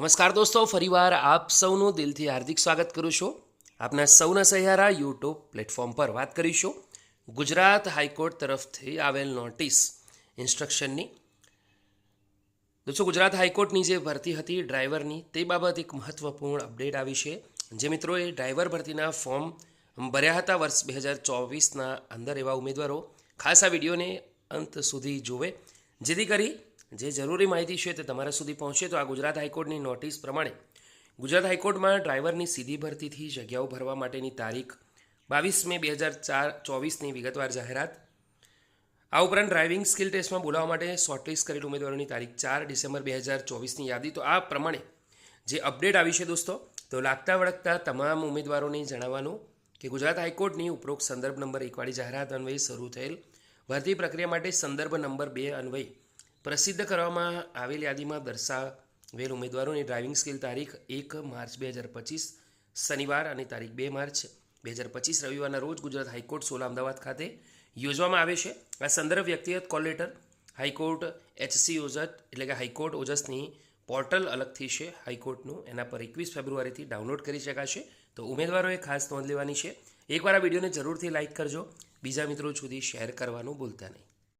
નમસ્કાર દોસ્તો, ફરીવાર આપ સૌનું દિલથી હાર્દિક સ્વાગત કરું છું આપના સૌના સહિયારા યુટ્યુબ પ્લેટફોર્મ પર. વાત કરીશું ગુજરાત હાઈકોર્ટ તરફથી આવેલ નોટિસ ઇન્સ્ટ્રક્શનની. દોસ્તો, ગુજરાત હાઈકોર્ટની જે ભરતી હતી ડ્રાઈવરની, તે બાબત એક મહત્વપૂર્ણ અપડેટ આવી છે. જે મિત્રોએ ડ્રાઈવર ભરતીના ફોર્મ ભર્યા હતા વર્ષ 2024ના અંદર, એવા ઉમેદવારો ખાસ આ વિડીયોને અંત સુધી જુએ, જેથી કરી જે જરૂરી માહિતી છે તે તમારા સુધી પહોંચે. તો આ ગુજરાત હાઈકોર્ટની નોટિસ પ્રમાણે ગુજરાત હાઈકોર્ટમાં ડ્રાઈવરની સીધી ભરતીથી જગ્યાઓ ભરવા માટેની તારીખ 22 મે 2024ની વિગતવાર જાહેરાત. આ ઉપરાંત ડ્રાઇવિંગ સ્કિલ ટેસ્ટમાં બોલાવવા માટે શોર્ટલિસ્ટ કરેલ ઉમેદવારોની તારીખ 4 ડિસેમ્બર 2024ની યાદી. તો આ પ્રમાણે જે અપડેટ આવી છે દોસ્તો, તો લાગતા વળગતા તમામ ઉમેદવારોને જણાવવાનું કે ગુજરાત હાઈકોર્ટની ઉપરોક્ત સંદર્ભ નંબર 1 વાળી જાહેરાત અન્વયે શરૂ થયેલ ભરતી પ્રક્રિયા માટે સંદર્ભ નંબર 2 અન્વયે પ્રસિદ્ધ કરવામાં આવેલ યાદીમાં દર્શાવેલ ઉમેદવારોની ડ્રાઇવિંગ સ્કિલ તારીખ 1 માર્ચ 2025 શનિવાર અને તારીખ 2 માર્ચ 2025 રવિવારના રોજ ગુજરાત હાઈકોર્ટ સોલા અમદાવાદ ખાતે યોજવામાં આવે છે. આ સંદર્ભ વ્યક્તિગત કોલ લેટર હાઈકોર્ટ HC ઓજસ એટલે કે હાઈકોર્ટ ઓજસની પોર્ટલ અલગથી છે હાઈકોર્ટનું, એના પર 21 ફેબ્રુઆરીથી ડાઉનલોડ કરી શકાશે. તો ઉમેદવારોએ ખાસ નોંધ લેવાની છે. એકવાર આ વિડીયોને જરૂરથી લાઇક કરજો, બીજા મિત્રો સુધી શેર કરવાનું ભૂલતા નહીં.